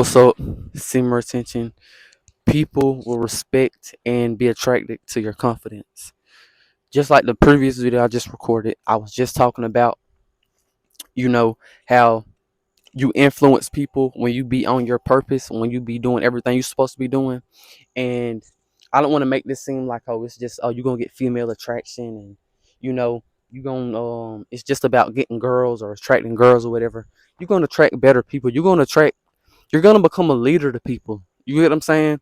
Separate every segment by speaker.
Speaker 1: Also, Semen retention. People will respect and be attracted to your confidence. Just like the previous video I just recorded, I was just talking about, you know, how you influence people when you be on your purpose, when you be doing everything you're supposed to be doing. And I don't want to make this seem like, oh, it's just, oh, you're gonna get female attraction, and you know you're gonna it's just about getting girls or attracting girls or whatever. You're gonna attract better people. You're gonna become a leader to people. You get what I'm saying?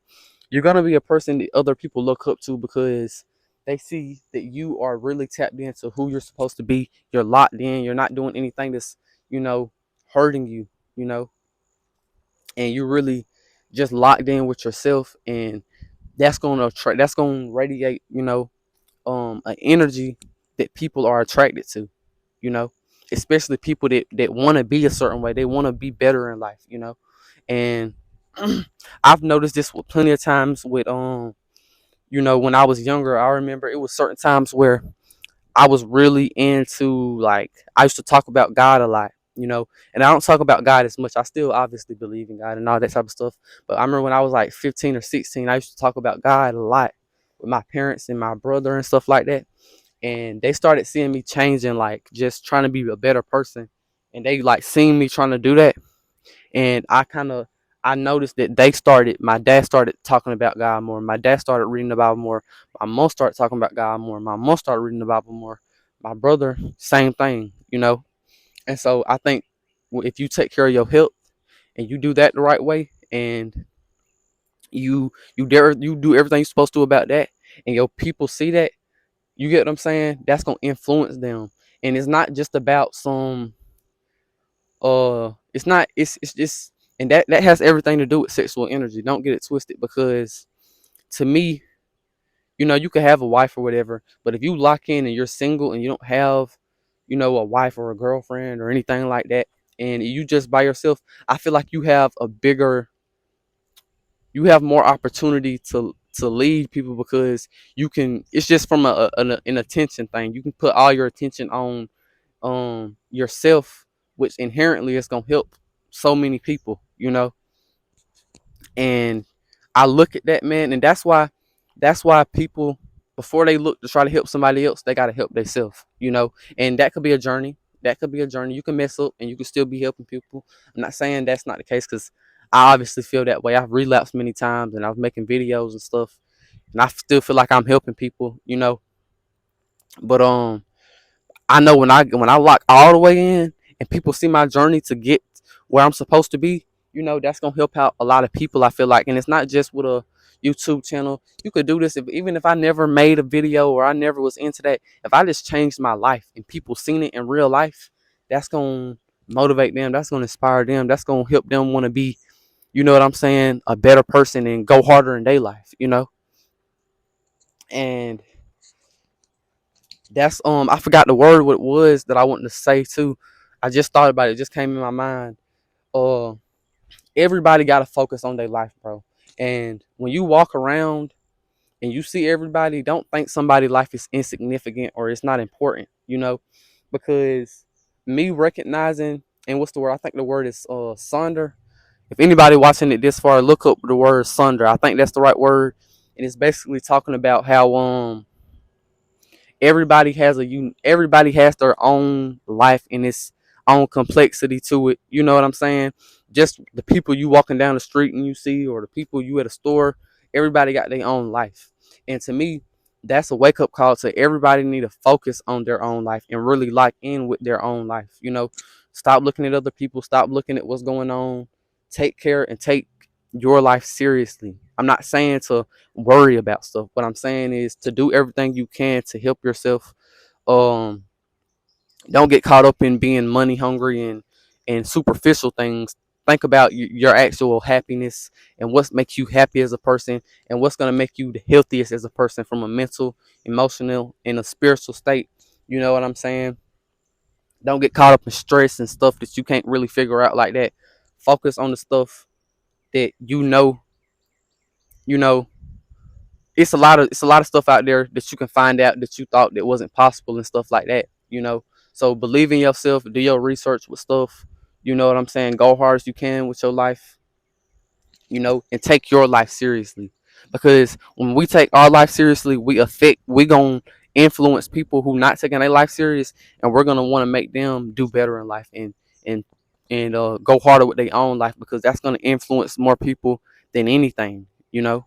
Speaker 1: You're gonna be a person that other people look up to because they see that you are really tapped into who you're supposed to be. You're locked in. You're not doing anything that's, you know, hurting you, you know, and you're really just locked in with yourself, and that's gonna radiate, an energy that people are attracted to, you know, especially people that want to be a certain way. They want to be better in life, you know, and I've noticed this with plenty of times with when I was younger. I remember it was certain times where I was really into, like, I used to talk about God a lot, you know, and I don't talk about God as much. I still obviously believe in God and all that type of stuff. But I remember when I was like 15 or 16, I used to talk about God a lot with my parents and my brother and stuff like that. And they started seeing me changing, like just trying to be a better person. And they like seeing me trying to do that. And I noticed that my dad started talking about God more. My dad started reading the Bible more. My mom started talking about God more. My mom started reading the Bible more. My brother, same thing, you know. And so I think if you take care of your health and you do that the right way, and you do everything you're supposed to about that, and your people see that, you get what I'm saying? That's gonna influence them. And it's not just about some it's not it's just, and that has everything to do with sexual energy. Don't get it twisted, because to me, you could have a wife or whatever, but if you lock in and you're single and you don't have, a wife or a girlfriend or anything like that, and you just by yourself, I feel like you have more opportunity to lead people, because it's just from an attention thing. You can put all your attention on yourself, which inherently is gonna help so many people, and I look at that, man, and that's why people, before they look to try to help somebody else, they gotta help themselves, and that could be a journey. That could be a journey. You can mess up and you can still be helping people. I'm not saying that's not the case, because I obviously feel that way. I've relapsed many times, and I was making videos and stuff, and I still feel like I'm helping people, but I know when I lock all the way in and people see my journey to get where I'm supposed to be, that's gonna help out a lot of people, I feel like. And it's not just with a YouTube channel. You could do this even if I never made a video or I never was into that. If I just changed my life and people seen it in real life, that's gonna motivate them. That's gonna inspire them. That's gonna help them want to be, you know what I'm saying, a better person and go harder in their life, And that's I forgot the word what it was that I wanted to say too. I just thought about it. It just came in my mind. Uh Everybody gotta focus on their life, bro. And when you walk around and you see everybody, don't think somebody's life is insignificant or it's not important, because me recognizing, and what's the word? I think the word is sonder. If anybody watching it this far, look up the word sonder. I think that's the right word. And it's basically talking about how everybody has their own life and its own complexity to it. You know what I'm saying? Just the people you walking down the street and you see, or the people you at a store, everybody got their own life. And to me, that's a wake up call to everybody need to focus on their own life and really lock in with their own life. Stop looking at other people, stop looking at what's going on. Take care and take your life seriously. I'm not saying to worry about stuff. What I'm saying is to do everything you can to help yourself. Um, don't get caught up in being money hungry and superficial things. Think about your actual happiness and what makes you happy as a person, and what's going to make you the healthiest as a person from a mental, emotional, and a spiritual state. You know what I'm saying? Don't get caught up in stress and stuff that you can't really figure out like that. Focus on the stuff that you know it's a lot of stuff out there that you can find out that you thought that wasn't possible and stuff like that. So believe in yourself, do your research with stuff. You know what I'm saying? Go hard as you can with your life. and take your life seriously. Because when we take our life seriously, we gonna influence people who not taking their life serious, and we're gonna want to make them do better in life and go harder with their own life, because that's gonna influence more people than anything. And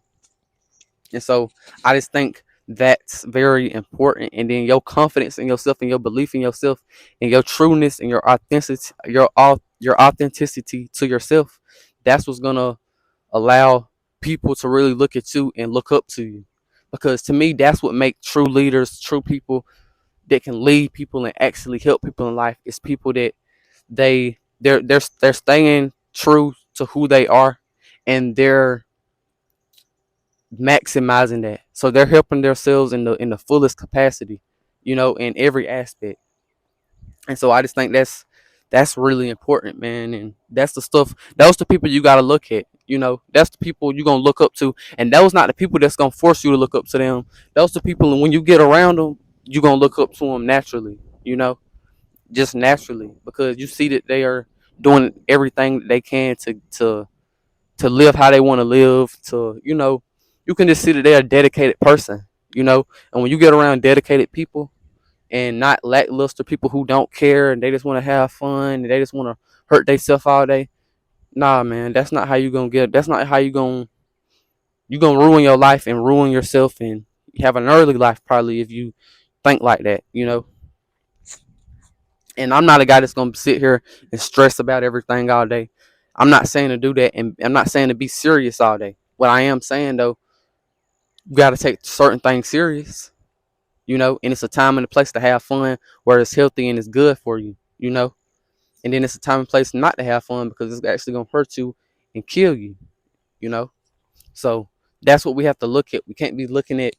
Speaker 1: so I just think that's very important. And then your confidence in yourself and your belief in yourself and your trueness and your authenticity to yourself, that's what's gonna allow people to really look at you and look up to you. Because to me, that's what makes true leaders, true people that can lead people and actually help people in life. Is people that they're staying true to who they are, and they're maximizing that. So they're helping themselves in the fullest capacity, in every aspect. And so I just think that's really important, man. And that's the stuff. Those the people you gotta look at. That's the people you gonna look up to. And those not the people that's gonna force you to look up to them. Those the people, and when you get around them, you gonna look up to them naturally. Just naturally, because you see that they are doing everything that they can to live how they want to live. You can just see that they're a dedicated person. And when you get around dedicated people and not lackluster people who don't care and they just want to have fun and they just want to hurt themselves all day. Nah, man, that's not how you gonna get. That's not how you gonna ruin your life and ruin yourself and have an early life probably if you think like that. And I'm not a guy that's gonna sit here and stress about everything all day. I'm not saying to do that, and I'm not saying to be serious all day. What I am saying though, you got to take certain things serious. And it's a time and a place to have fun where it's healthy and it's good for you. And then it's a time and place not to have fun because it's actually gonna hurt you and kill you. So that's what we have to look at. We can't be looking at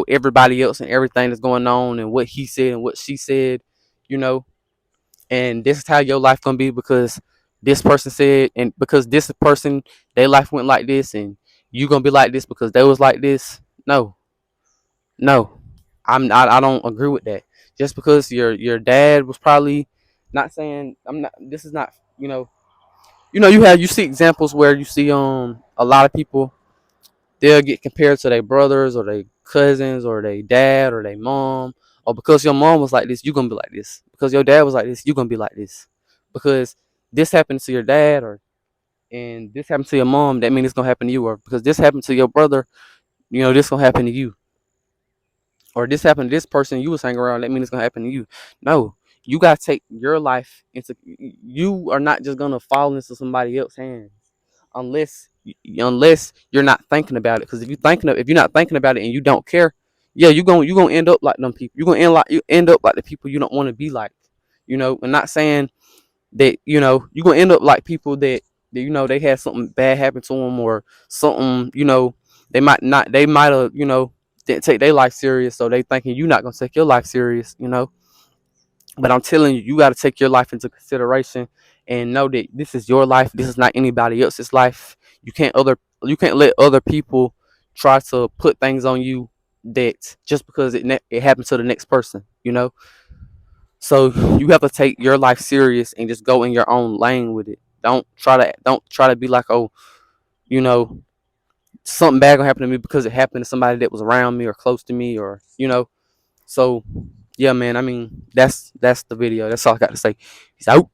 Speaker 1: everybody else and everything that's going on and what he said and what she said, you know. And this is how your life gonna be because this person said, and because this person their life went like this, and you gonna be like this because they was like this. No, no, I don't agree with that. Just because your dad was probably not saying I'm not. This is not you see examples where you see a lot of people they'll get compared to their brothers or their cousins or their dad or their mom. Or because your mom was like this, you're gonna be like this. Because your dad was like this, you're gonna be like this. Because this happened to your dad and this happened to your mom, that means it's gonna happen to you. Or because this happened to your brother, this gonna happen to you. Or this happened to this person you was hanging around, that means it's gonna happen to you. No. You gotta take your life into you are not just gonna fall into somebody else's hands unless you're not thinking about it. Because if you're not thinking about it and you don't care, yeah, you gonna end up like them people. You end up like the people you don't want to be like. And not saying that you're gonna end up like people that they had something bad happen to them or something. They might have didn't take their life serious, so they thinking you're not gonna take your life serious. But I'm telling you, you got to take your life into consideration and know that this is your life. This is not anybody else's life. You can't let other people try to put things on you that just because it happened to the next person. So you have to take your life serious and just go in your own lane with it. Don't try to be like, oh, you know something bad gonna happen to me because it happened to somebody that was around me or close to me, or. So yeah, man. I mean, that's the video. That's all I got to say. Peace out.